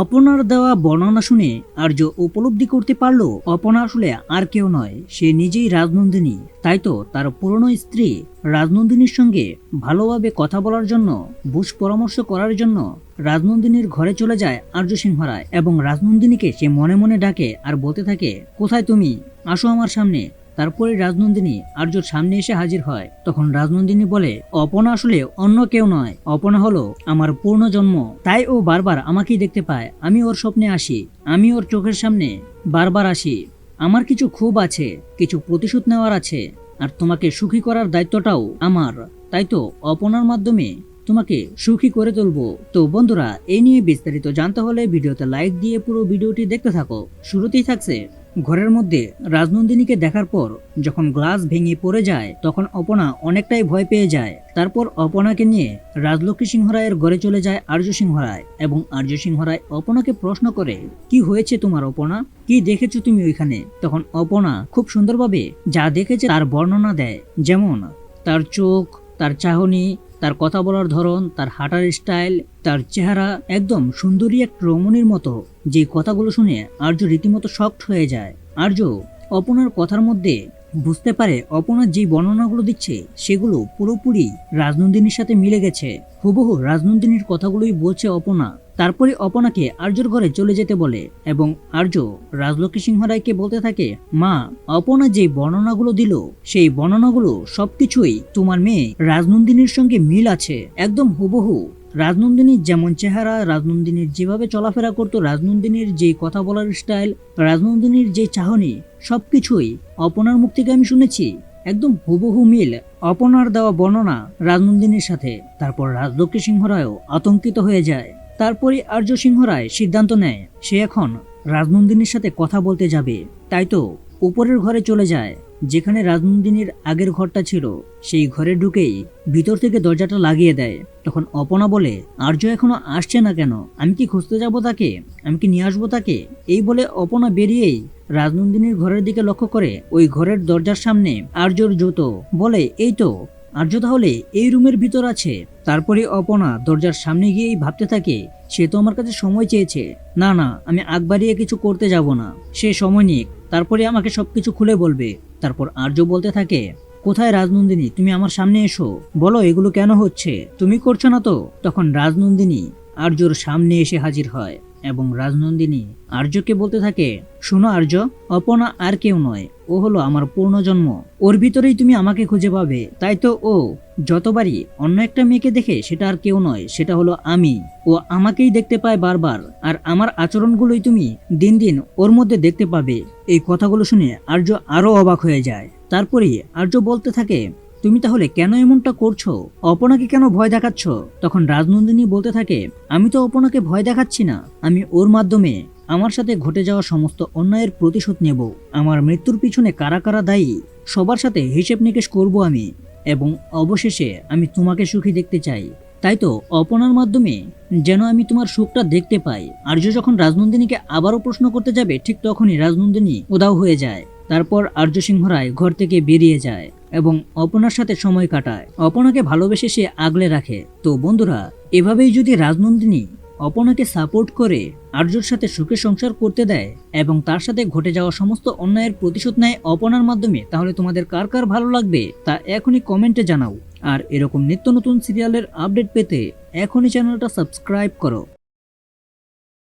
অপনার দেওয়া বর্ণনা শুনে আর্য উপলব্ধি করতে পারল অপনা আসলে আর কেউ নয়, সে নিজেই রাজনন্দিনী। তাই তো তার পুরনো স্ত্রী রাজনন্দিনীর সঙ্গে ভালোভাবে কথা বলার জন্য, বুঝ পরামর্শ করার জন্য রাজনন্দিনীর ঘরে চলে যায় আর্য সিংহ রায় এবং রাজনন্দিনীকে সে মনে মনে ডাকে আর বলতে থাকে, কোথায় তুমি, আসো আমার সামনে। তারপরে রাজনন্দিনী আর্যর সামনে এসে হাজির হয়। তখন রাজনন্দিনী বলে, অপনা আসলে অন্য কেউ নয়, অপনা হলো আমার পূর্ণ জন্ম। তাই ও বারবার আমাকেই দেখতে পায়, আমি ওর স্বপ্নে আসি, আমি ওর চোখের সামনে বারবার আসি। আমার কিছু ক্ষোভ আছে, কিছু প্রতিশোধ নেওয়ার আছে, আর তোমাকে সুখী করার দায়িত্বটাও আমার। তাই তো অপনার মাধ্যমে তোমাকে সুখী করে তুলবো। তো বন্ধুরা, এই নিয়ে বিস্তারিত জানতে হলে ভিডিওতে লাইক দিয়ে পুরো ভিডিওটি দেখতে থাকো। শুরুতেই থাকছে ঘরের মধ্যে রাজনন্দিনীকে দেখার পর যখন গ্লাস ভেঙে পড়ে যায় তখন অপনা অনেকটাই ভয় পেয়ে যায়। তারপর অপনাকে নিয়ে রাজলক্ষ্মী সিংহ রায়ের ঘরে চলে যায় আর্য সিংহ রায় এবং আর্য সিংহ রায় অপনাকে প্রশ্ন করে, কি হয়েছে তোমার অপনা, কি দেখেছো তুমি ওইখানে? তখন অপনা খুব সুন্দরভাবে যা দেখেছে তার বর্ণনা দেয়, যেমন তার চোখ, তার চাহনি, তার কথা বলার ধরন, তার হাঁটার স্টাইল, তার চেহারা একদম সুন্দরী এক রমণীর মতো। যে কথাগুলো শুনে আর্য রীতিমতো শকড হয়ে যায়। আর্য অপনার কথার মধ্যে বুঝতে পারে অপনার যে বর্ণনাগুলো দিচ্ছে সেগুলো পুরোপুরি রাজনন্দিনীর সাথে মিলে গেছে। হুবহু রাজনন্দিনীর কথাগুলোই বলছে অপনা। তারপরে অপনাকে আর্যর ঘরে চলে যেতে বলে এবং আর্য রাজলক্ষ্মী সিংহ রায়কে বলতে থাকে, মা, অপনা যে বর্ণনাগুলো দিল সেই বর্ণনাগুলো সবকিছুই তোমার মেয়ে রাজনন্দিনীর সঙ্গে মিল আছে, একদম হুবহু। রাজনন্দিনীর যেমন চেহারা, রাজনন্দিনীর যেভাবে চলাফেরা করতো, রাজনন্দিনীর যে কথা বলার স্টাইল, রাজনন্দিনীর যে চাহনি, সবকিছুই অপনার মুখ থেকে আমি শুনেছি, একদম হুবহু মিল অপনার দেওয়া বর্ণনা রাজনন্দিনীর সাথে। তারপর রাজলক্ষ্মী সিংহ রায়ও আতঙ্কিত হয়ে যায়। তারপরে আর্য সিংহ রায় সিদ্ধান্ত নেয় সে এখন রাজনন্দিনীর সাথে কথা বলতে যাবে। তাই তো উপরের ঘরে চলে যায়, যেখানে রাজনন্দিনীর আগের ঘরটা ছিল। সেই ঘরে ঢুকেই ভিতর থেকে দরজাটা লাগিয়ে দেয়। তখন অপনা বলে, আর্য এখনো আসছে না কেন? আমি কি খুঁজতে যাব তাকে? আমি কি নিয়ে আসবো তাকে? এই বলে অপনা বেরিয়েই রাজনন্দিনীর ঘরের দিকে লক্ষ্য করে ওই ঘরের দরজার সামনে আর্যর জুতো। বলে, এই তো আর্য তাহলে এই রুমের ভিতর আছে। তারপরে অপনা দরজার সামনে গিয়েই ভাবতে থাকে, সে তো আমার কাছে সময় চেয়েছে, না না, আমি আগ বাড়িয়ে কিছু করতে যাব না, সে সময় নিক, তারপরে আমাকে সবকিছু খুলে বলবে। তারপর আর্য বলতে থাকে, কোথায় রাজনন্দিনী, তুমি আমার সামনে এসো, বলো এগুলো কেন হচ্ছে, তুমি করছো না তো? তখন রাজনন্দিনী আর্যর সামনে এসে হাজির হয় এবং রাজনন্দিনী আর্যকে বলতে থাকে, শোনো আর্য, অপনা আর কেউ নয়, ও হলো আমার পূর্ণজন্ম, ওর ভিতরেই তুমি আমাকে খুঁজে পাবে। তাই তো ও যতবারই অন্য একটা মেয়েকে দেখে সেটা আর কেউ নয়, সেটা হলো আমি। ও আমাকেই দেখতে পায় বারবার, আর আমার আচরণগুলোই তুমি দিন দিন ওর মধ্যে দেখতে পাবে। এই কথাগুলো শুনে আর্য আরো অবাক হয়ে যায়। তারপরে আর্য বলতে থাকে, তুমি তাহলে কেন এমনটা করছো? অপনাকে কেন ভয় দেখাচ্ছ? তখন রাজনন্দিনী বলতে থাকে, আমি তো অপনাকে ভয় দেখাচ্ছি না, আমি ওর মাধ্যমে আমার সাথে ঘটে যাওয়া সমস্ত অন্যায়ের প্রতিশোধ নেব। আমার মৃত্যুর পিছনে কারা কারা দায়ী সবার সাথে হিসেব নিকেশ করব আমি, এবং অবশেষে আমি তোমাকে সুখী দেখতে চাই। তাই তো অপনার মাধ্যমে যেন আমি তোমার সুখটা দেখতে পাই। আর্য যখন রাজনন্দিনীকে আবারও প্রশ্ন করতে যাবে ঠিক তখনই রাজনন্দিনী উধাও হয়ে যায়। তারপর আর্য সিংহ রায় ঘর থেকে বেরিয়ে যায় এবং অপনার সাথে সময় কাটায়। অপনাকে ভালোবেসে সে আগলে রাখে। তো বন্ধুরা, এভাবেই যদি রাজনন্দিনী অপনাকে সাপোর্ট করে আর্যর সাথে সুখে সংসার করতে দেয় এবং তার সাথে ঘটে যাওয়া সমস্ত অন্যায়ের প্রতিশোধ নেয় অপনার মাধ্যমে, তাহলে তোমাদের কার কার ভালো লাগবে তা এখনই কমেন্টে জানাও। আর এরকম নিত্য নতুন সিরিয়ালের আপডেট পেতে এখনই চ্যানেলটা সাবস্ক্রাইব করো।